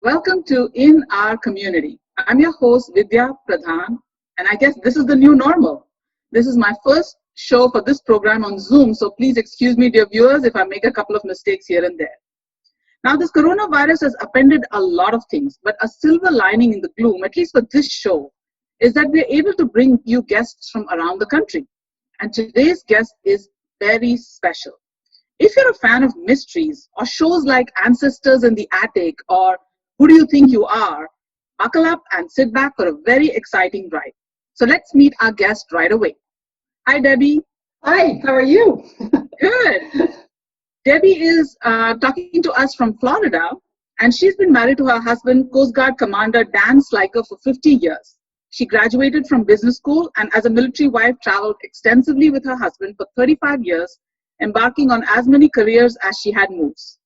Welcome to In Our Community. I'm your host, Vidya Pradhan, and I guess this is the new normal. This is my first show for this program on Zoom, so please excuse me, dear viewers, if I make a couple of mistakes here and there. Now, this coronavirus has upended a lot of things, but a silver lining in the gloom, at least for this show, is that we're able to bring you guests from around the country. And today's guest is very special. If you're a fan of mysteries or shows like Ancestors in the Attic or Who Do You Think You Are, buckle up and sit back for a very exciting ride. So let's meet our guest right away. Hi, Debbie. Hi, how are you? Good. Debbie is talking to us from Florida, and she's been married to her husband, Coast Guard Commander Dan Slyker, for 50 years. She graduated from business school and as a military wife traveled extensively with her husband for 35 years, embarking on as many careers as she had moves.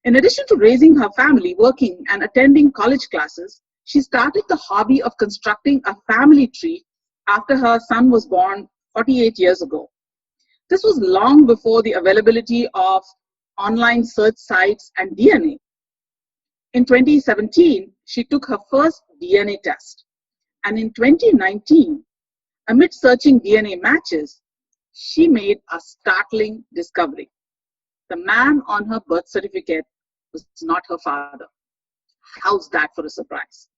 In addition to raising her family, working and attending college classes, she started the hobby of constructing a family tree after her son was born 48 years ago. This was long before the availability of online search sites and DNA. In 2017, she took her first DNA test. And in 2019, amid searching DNA matches, she made a startling discovery. The man on her birth certificate was not her father. How's that for a surprise?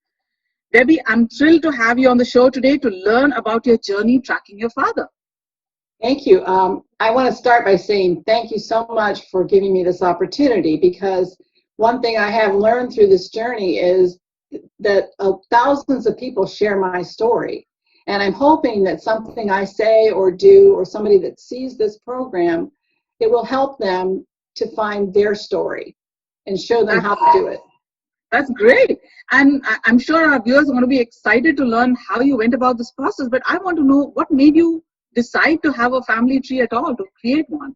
Debbie, I'm thrilled to have you on the show today to learn about your journey tracking your father. Thank you. I want to start by saying thank you so much for giving me this opportunity, because one thing I have learned through this journey is that thousands of people share my story. And I'm hoping that something I say or do, or somebody that sees this program, it will help them to find their story and show them how to do it. That's great. And I'm sure our viewers are going to be excited to learn how you went about this process. But I want to know what made you decide to have a family tree at all, to create one?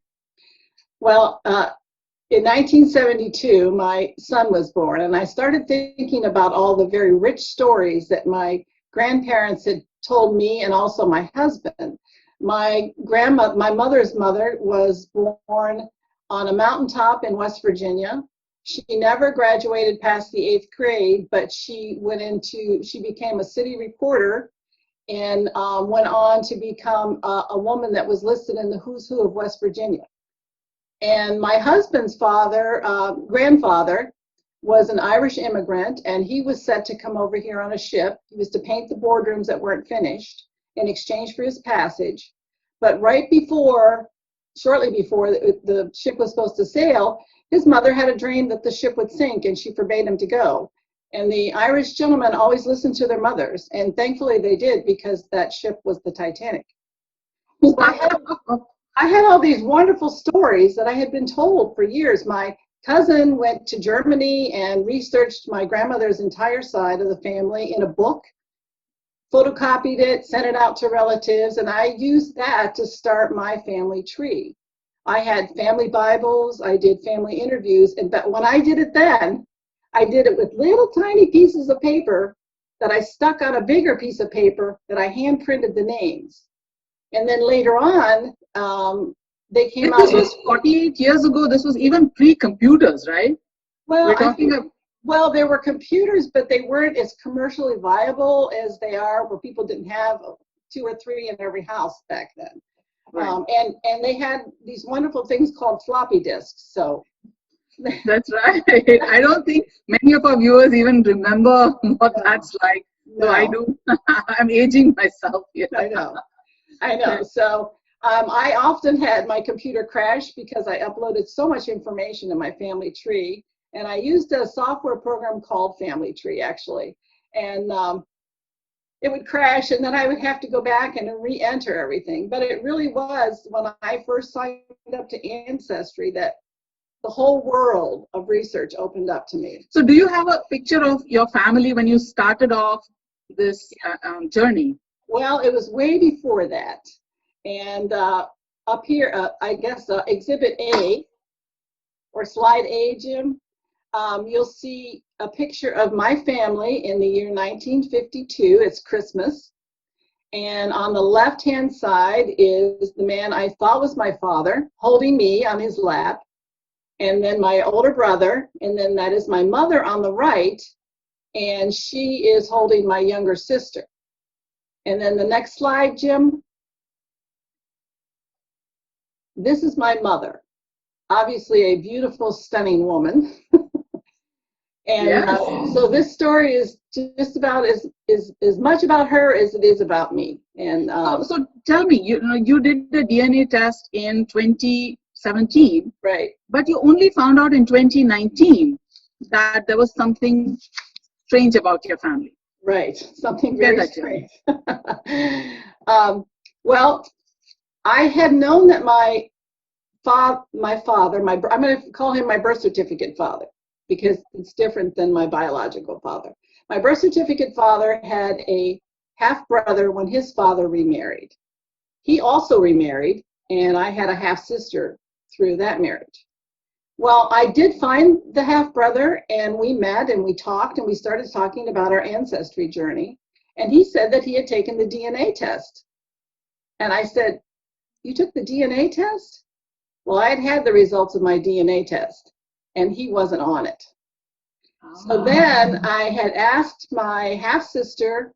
Well, in 1972, my son was born, and I started thinking about all the very rich stories that my grandparents had told me and also my husband. My mother's mother was born on a mountaintop in West Virginia. She never graduated past the 8th grade, but she became a city reporter and went on to become a woman that was listed in the Who's Who of West Virginia. And my husband's grandfather was an Irish immigrant, and he was set to come over here on a ship. He was to paint the boardrooms that weren't finished in exchange for his passage. But shortly before the ship was supposed to sail, his mother had a dream that the ship would sink, and she forbade him to go. And the Irish gentlemen always listened to their mothers, and thankfully they did, because that ship was the Titanic. So I had all these wonderful stories that I had been told for years. My cousin went to Germany and researched my grandmother's entire side of the family in a book, photocopied it, sent it out to relatives, and I used that to start my family tree. I had family Bibles, I did family interviews, but when I did it then, I did it with little tiny pieces of paper that I stuck on a bigger piece of paper that I hand printed the names. And then later on, they came out. This was 48 years ago. This was even pre-computers, right? Well, well, there were computers, but they weren't as commercially viable as they are, where people didn't have 2 or 3 in every house back then. Right. And they had these wonderful things called floppy disks. So that's right. I don't think many of our viewers even remember what that's like. No, I do. I'm aging myself here. I know. So I often had my computer crash because I uploaded so much information in my family tree, and I used a software program called Family Tree, actually. And it would crash, and then I would have to go back and re-enter everything. But it really was when I first signed up to Ancestry that the whole world of research opened up to me. So do you have a picture of your family when you started off this journey? Well, it was way before that. And up here, I guess Exhibit A, or Slide A, Jim, you'll see a picture of my family in the year 1952. It's Christmas. And on the left-hand side is the man I thought was my father, holding me on his lap. and then my older brother, and then that is my mother on the right, and she is holding my younger sister. And then the next slide, Jim. This is my mother, obviously a beautiful, stunning woman. And Yes. so this story is just about as much about her as it is about me. And So tell me, you did the DNA test in 2017, right, but you only found out in 2019 that there was something strange about your family. right, something Share very that, Jim. strange. Well, I had known that my father, I'm going to call him my birth certificate father, because it's different than my biological father. My birth certificate father had a half brother when his father remarried. He also remarried, and I had a half sister through that marriage. Well, I did find the half brother, and we met and we talked, and we started talking about our ancestry journey. And he said that he had taken the DNA test. And I said, "You took the DNA test?" Well, I had had the results of my DNA test, and he wasn't on it. So then I had asked my half-sister,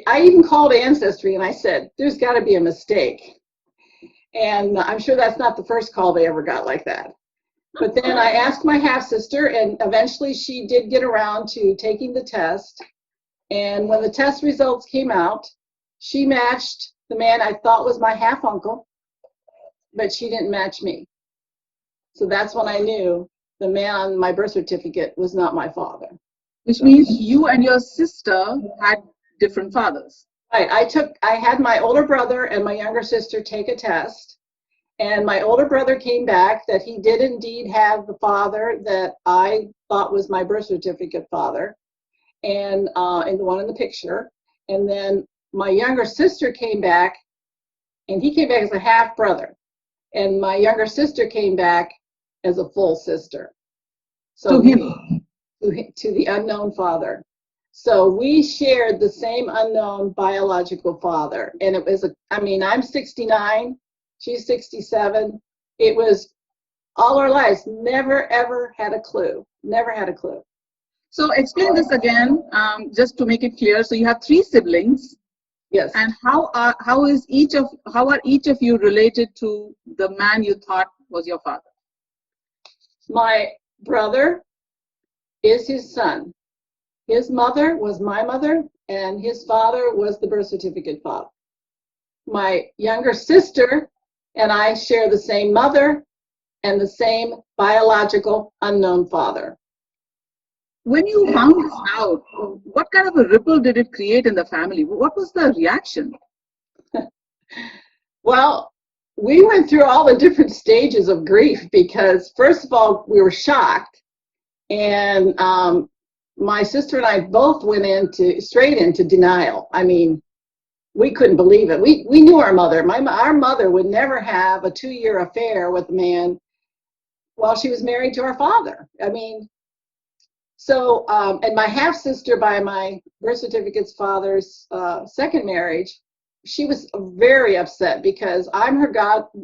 I even called Ancestry and I said, "There's got to be a mistake." And I'm sure that's not the first call they ever got like that. But then I asked my half-sister, and eventually she did get around to taking the test. And when the test results came out, she matched the man I thought was my half-uncle, but she didn't match me. So that's when I knew the man on my birth certificate was not my father. Which means you and your sister had different fathers. Right. I had my older brother and my younger sister take a test, and my older brother came back that he did indeed have the father that I thought was my birth certificate father, and the one in the picture. And then my younger sister came back, and he came back as a half brother, and my younger sister came back as a full sister. So To him. to the unknown father. So we shared the same unknown biological father. And it was, I'm 69, she's 67. It was all our lives, never, ever had a clue. Never had a clue. So explain this again, just to make it clear. So you have 3 siblings. Yes. And how are each of you related to the man you thought was your father? My brother is his son. His mother was my mother, and his father was the birth certificate father. My younger sister and I share the same mother and the same biological unknown father. When you found this out, what kind of a ripple did it create in the family? What was the reaction? Well, we went through all the different stages of grief because, first of all, we were shocked, and my sister and I both went straight into denial. I mean, we couldn't believe it. We knew our mother. Our mother would never have a 2-year affair with a man while she was married to our father. I mean, so, and my half sister by my birth certificate's father's second marriage, she was very upset because I'm her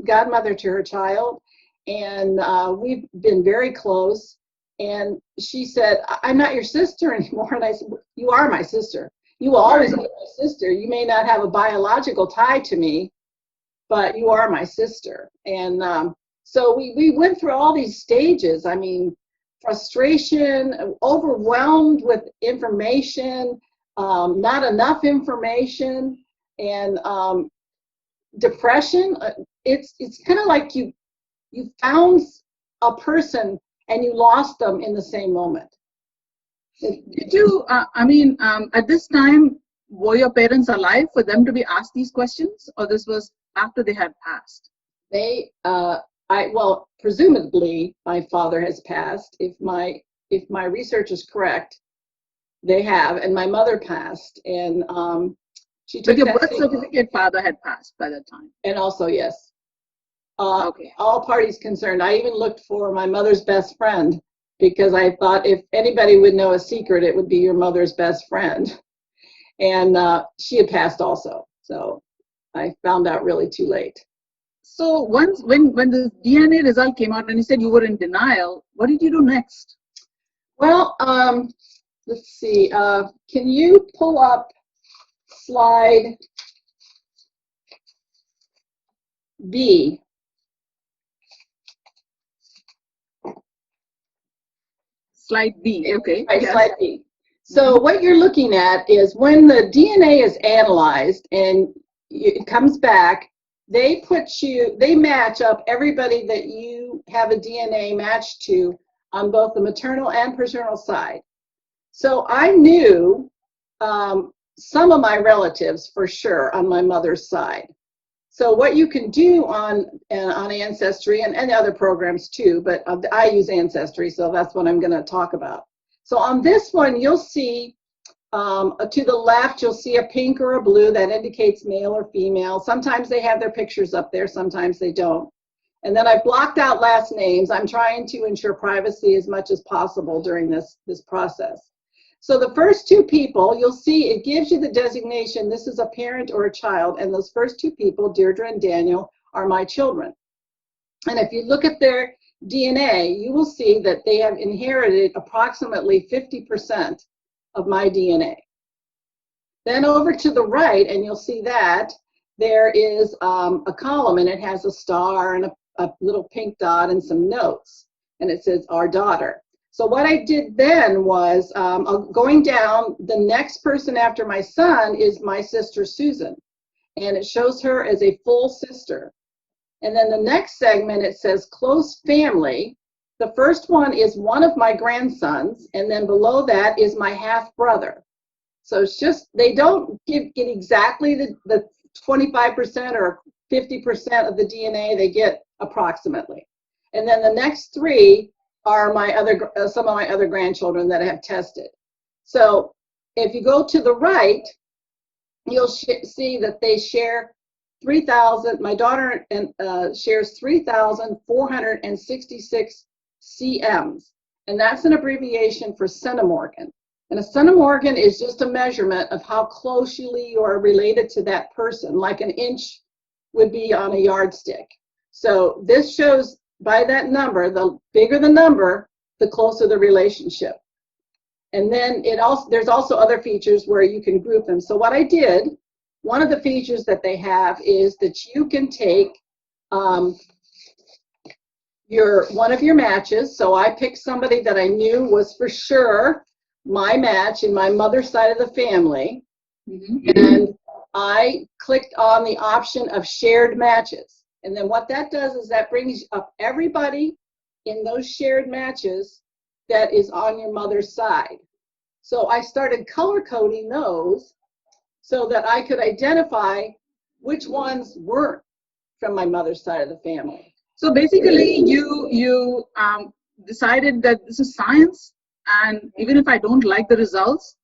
godmother to her child, and we've been very close. And she said, "I'm not your sister anymore." And I said, "You are my sister. You will always be my sister. You may not have a biological tie to me, but you are my sister." And so we went through all these stages. I mean, frustration, overwhelmed with information, not enough information, and depression. It's kind of like you found a person and you lost them in the same moment. Did you, at this time, were your parents alive for them to be asked these questions, or this was after they had passed? They, well, presumably my father has passed. If my research is correct, they have, and my mother passed, and she took. But your birth certificate father had passed by that time. And also, yes. Okay. All parties concerned. I even looked for my mother's best friend because I thought if anybody would know a secret, it would be your mother's best friend. And she had passed also. So I found out really too late. So once when the DNA result came out and you said you were in denial, what did you do next? Well, let's see. Can you pull up slide B? Slide B. Okay. Right, Yes. slide B. So what you're looking at is when the DNA is analyzed and it comes back, they match up everybody that you have a DNA match to on both the maternal and paternal side. So I knew some of my relatives for sure on my mother's side. So what you can do on Ancestry and other programs too, but I use Ancestry, so that's what I'm going to talk about. So on this one, you'll see to the left, you'll see a pink or a blue that indicates male or female. Sometimes they have their pictures up there, sometimes they don't. And then I blocked out last names. I'm trying to ensure privacy as much as possible during this process. So the first two people, you'll see it gives you the designation, this is a parent or a child, and those first two people, Deirdre and Daniel, are my children. And if you look at their DNA, you will see that they have inherited approximately 50% of my DNA. Then over to the right, and you'll see that there is a column, and it has a star and a little pink dot and some notes, and it says our daughter. So what I did then was going down, the next person after my son is my sister Susan, and it shows her as a full sister. And then the next segment, it says close family. The first one is one of my grandsons, and then below that is my half brother. So it's just, they don't get exactly the 25% or 50% of the DNA, they get approximately. And then the next three are my some of my other grandchildren that I have tested. So if you go to the right, you'll see that they share 3,000, my daughter shares 3,466 CMs, and that's an abbreviation for centimorgan. And a centimorgan is just a measurement of how closely you are related to that person, like an inch would be on a yardstick. So this shows by that number, the bigger the number, the closer the relationship. And then there's also other features where you can group them. So what I did, one of the features that they have is that you can take one of your matches. So I picked somebody that I knew was for sure my match in my mother's side of the family. And I clicked on the option of shared matches. And then what that does is that brings up everybody in those shared matches that is on your mother's side. So I started color coding those so that I could identify which ones weren't from my mother's side of the family. So basically, you decided that this is science, and even if I don't like the results,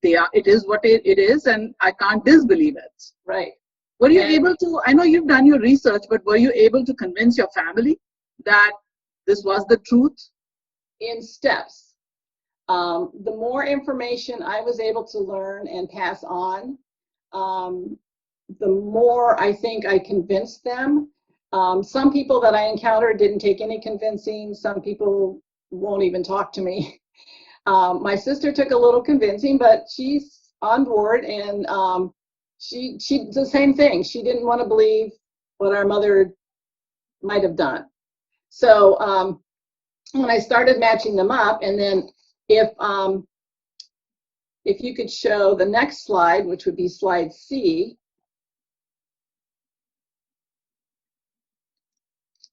it is what it is, and I can't disbelieve it. Right. Were you able to, I know you've done your research, but were you able to convince your family that this was the truth? In steps. The more information I was able to learn and pass on, the more I think I convinced them. Some people that I encountered didn't take any convincing. Some people won't even talk to me. My sister took a little convincing, but she's on board, and she did the same thing. She didn't want to believe what our mother might have done. So when I started matching them up, and then if you could show the next slide, which would be slide C.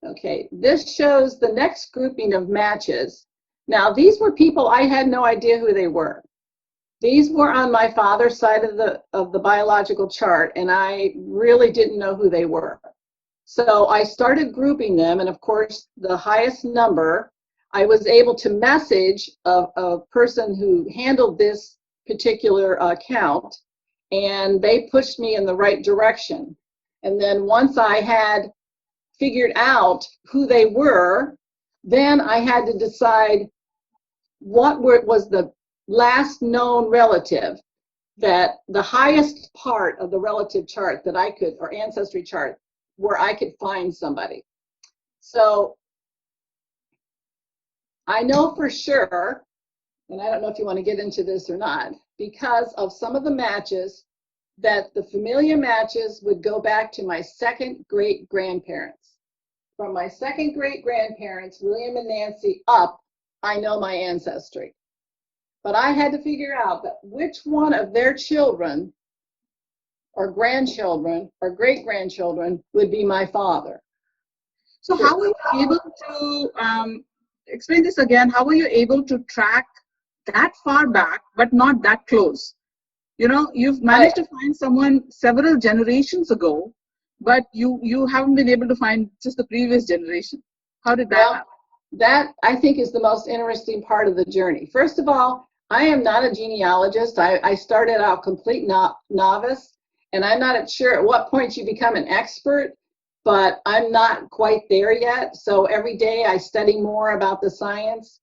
Okay, this shows the next grouping of matches. Now, these were people I had no idea who they were. These were on my father's side of the biological chart, and I really didn't know who they were. So I started grouping them, and of course, the highest number, I was able to message a person who handled this particular account, and they pushed me in the right direction. And then once I had figured out who they were, then I had to decide what was the last known relative, that the highest part of the relative chart that I could, or ancestry chart, where I could find somebody. So I know for sure, and I don't know if you want to get into this or not, because of some of the matches, that the familiar matches would go back to my second great grandparents. From my second great grandparents, William and Nancy, up, I know my ancestry. But I had to figure out that which one of their children or grandchildren or great grandchildren would be my father. So how were you able to explain this again? How were you able to track that far back, but not that close? You know, you've managed to find someone several generations ago, but you haven't been able to find just the previous generation. How did that happen? That, I think, is the most interesting part of the journey. First of all, I am not a genealogist. I started out complete novice, and I'm not sure at what point you become an expert, but I'm not quite there yet. So every day I study more about the science.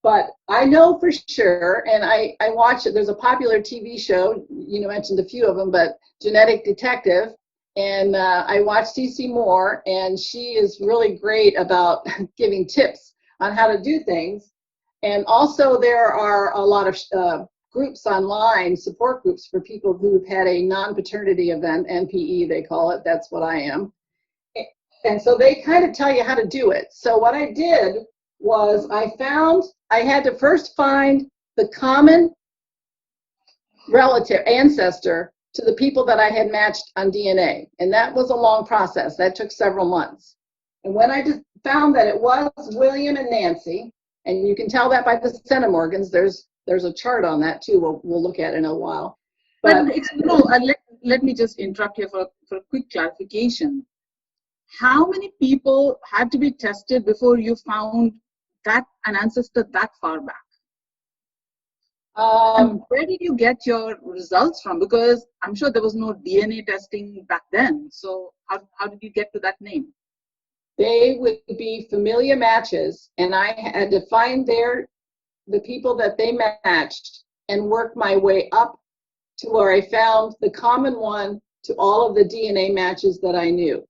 But I know for sure, and I watch it. There's a popular TV show, you mentioned a few of them, but Genetic Detective, and I watch CC Moore, and she is really great about giving tips on how to do things. And also there are a lot of groups online, support groups for people who've had a non-paternity event, NPE they call it, that's what I am. And so they kind of tell you how to do it. So what I did was I had to first find the common relative ancestor to the people that I had matched on DNA. And that was a long process. That took several months. And when I just found that it was William and Nancy, and you can tell that by the centimorgans, there's a chart on that too, we'll look at in a while. But let me just interrupt here for a quick clarification. How many people had to be tested before you found that an ancestor that far back? And where did you get your results from? Because I'm sure there was no DNA testing back then. So how did you get to that name? They would be familiar matches, and I had to find the people that they matched and work my way up to where I found the common one to all of the DNA matches that I knew.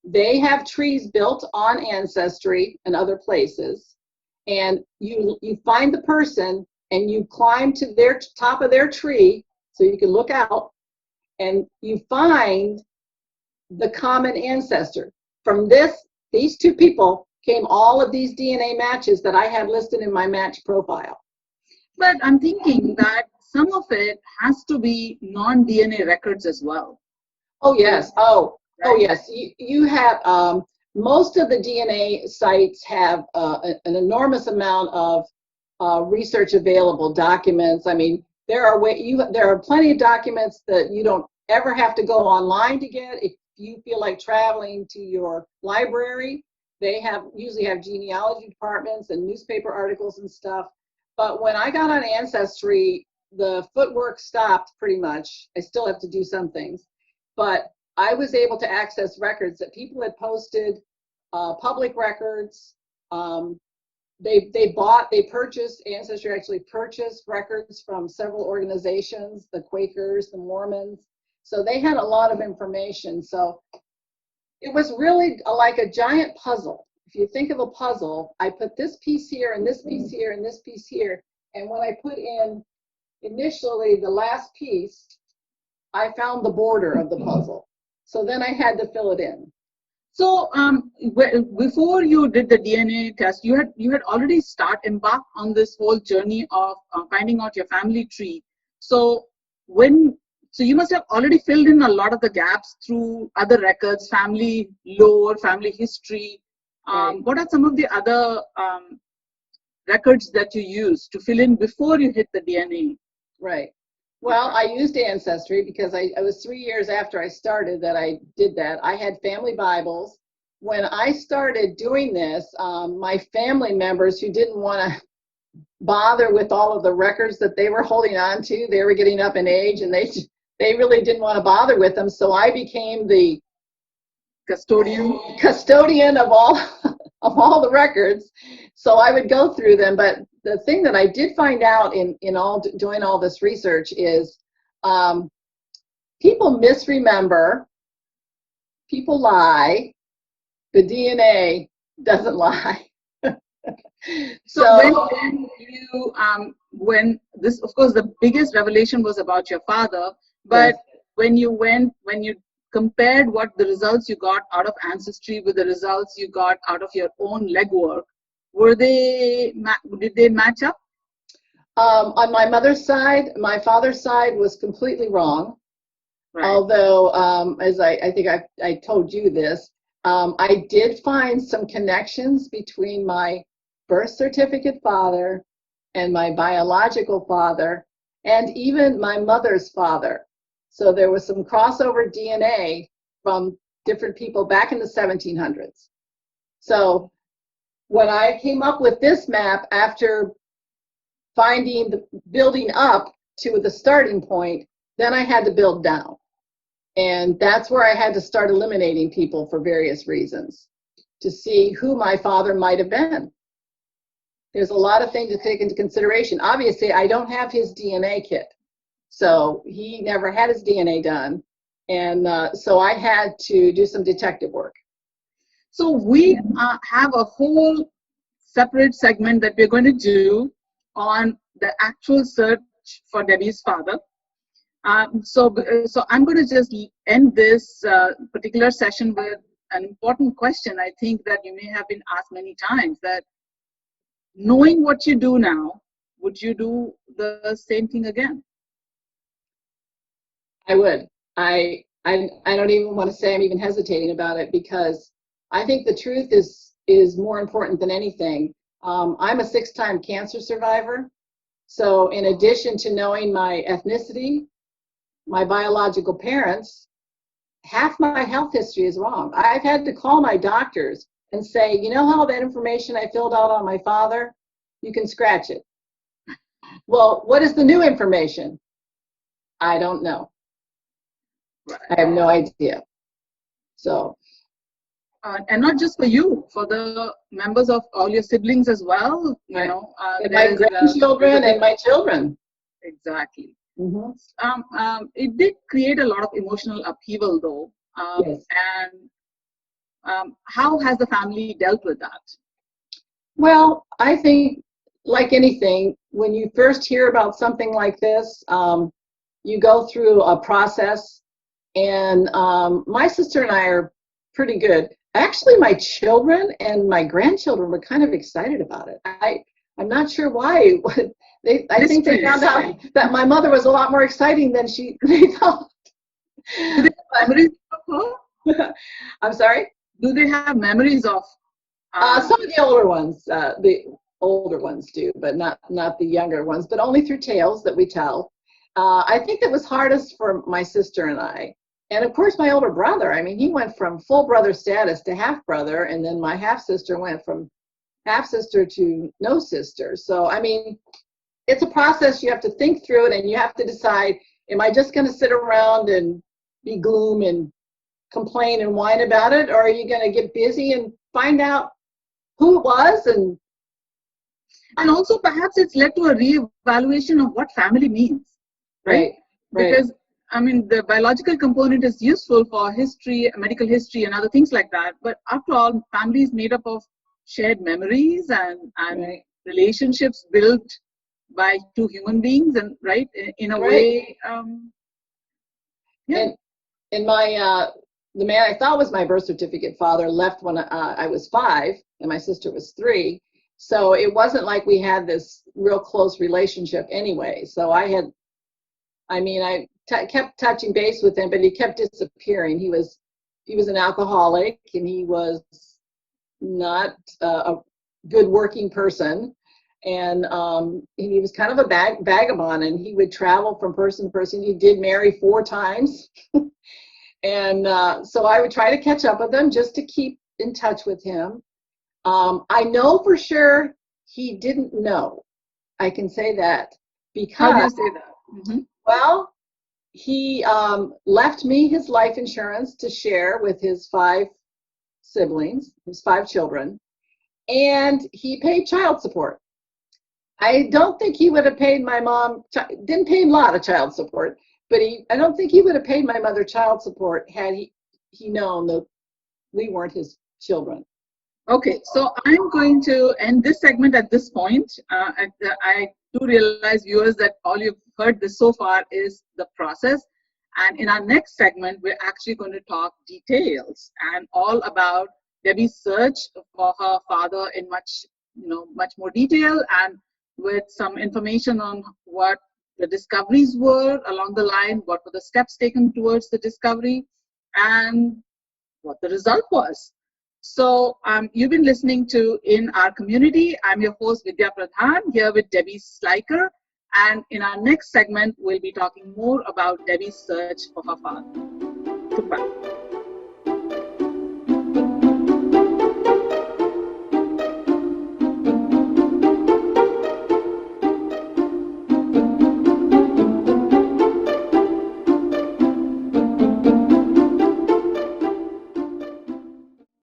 They have trees built on Ancestry and other places, and you find the person and you climb to their top of their tree so you can look out, and you find the common ancestor. From these two people came all of these DNA matches that I had listed in my match profile. But I'm thinking that some of it has to be non-DNA records as well. Oh, yes. Oh, yes. You have, most of the DNA sites have an enormous amount of research available, documents. I mean, there are plenty of documents that you don't ever have to go online to get. If you feel like traveling to your library, they usually have genealogy departments and newspaper articles and stuff. But when I got on Ancestry, the footwork stopped pretty much. I still have to do some things, but I was able to access records that people had posted, public records. Ancestry actually purchased records from several organizations, the Quakers, the Mormons. So they had a lot of information. So it was really like a giant puzzle. If you think of a puzzle, I put this piece here and this piece here and this piece here. And when I put in initially the last piece, I found the border of the puzzle. So then I had to fill it in. So before you did the DNA test, you had already embarked on this whole journey of finding out your family tree. So you must have already filled in a lot of the gaps through other records, family lore, family history. Right. What are some of the other records that you used to fill in before you hit the DNA? Right. Well, I used Ancestry because I was 3 years after I started that I did that. I had family Bibles. When I started doing this, my family members who didn't want to bother with all of the records that they were holding on to, they were getting up in age, and they really didn't want to bother with them. So I became the custodian of all of all the records. So I would go through them. But the thing that I did find out in doing all this research is people misremember people lie, the DNA doesn't lie. So when this, of course, the biggest revelation was about your father, but yes. when you compared what the results you got out of ancestry with the results you got out of your own legwork, did they match up? On my mother's side, my father's side was completely wrong. Right. Although, as I think I told you this, I did find some connections between my birth certificate father and my biological father, and even my mother's father. So there was some crossover DNA from different people back in the 1700s. So when I came up with this map after building up to the starting point, then I had to build down. And that's where I had to start eliminating people for various reasons to see who my father might have been. There's a lot of things to take into consideration. Obviously, I don't have his DNA kit. So he never had his DNA done. And so I had to do some detective work. So we have a whole separate segment that we're going to do on the actual search for Debbie's father. So I'm going to just end this particular session with an important question. I think that you may have been asked many times, that knowing what you do now, would you do the same thing again? I would. I don't even want to say I'm even hesitating about it, because I think the truth is more important than anything. I'm a 6-time cancer survivor. So in addition to knowing my ethnicity, my biological parents, half my health history is wrong. I've had to call my doctors and say, you know how that information I filled out on my father, you can scratch it. Well, what is the new information? I don't know. I have no idea. So. And not just for you, for the members of all your siblings as well, you know. And my grandchildren and my children. Exactly. Mm-hmm. It did create a lot of emotional upheaval, though. Yes. And how has the family dealt with that? Well, I think, like anything, when you first hear about something like this, you go through a process. And my sister and I are pretty good. Actually, my children and my grandchildren were kind of excited about it. I'm not sure why. I think they found out that my mother was a lot more exciting than they thought. Do they have memories of her? I'm sorry? Do they have memories of? Some of the older ones do, but not the younger ones, but only through tales that we tell. I think it was hardest for my sister and I. And of course, my older brother, I mean, he went from full brother status to half brother, and then my half sister went from half sister to no sister. So, I mean, it's a process. You have to think through it, and you have to decide, am I just going to sit around and be gloom and complain and whine about it, or are you going to get busy and find out who it was? And also, perhaps it's led to a reevaluation of what family means, right? Because I mean, the biological component is useful for history, medical history, and other things like that. But after all, family is made up of shared memories and relationships built by two human beings, and in a way. Yeah. And my the man I thought was my birth certificate father left when I was 5, and my sister was 3. So it wasn't like we had this real close relationship anyway. So I kept touching base with him, but he kept disappearing. He was an alcoholic, and he was not a good working person, and he was kind of a vagabond, and he would travel from person to person. He did marry 4 times, and so I would try to catch up with him just to keep in touch with him. I know for sure he didn't know. I can say that because. How do you say that? Mm-hmm. Well, he left me his life insurance to share with his 5 siblings, his 5 children, and he paid child support. I don't think he would have paid my mom, didn't pay a lot of child support, but I don't think he would have paid my mother child support had he known that we weren't his children. Okay, so I'm going to end this segment at this point. I do realize, viewers, that all you've heard this so far is the process. And in our next segment, we're actually going to talk details and all about Debbie's search for her father in much more detail, and with some information on what the discoveries were along the line, what were the steps taken towards the discovery, and what the result was. So you've been listening to In Our Community. I'm your host, Vidya Pradhan, here with Debby Slyker. And in our next segment, we'll be talking more about Debbie's search for her father. Goodbye.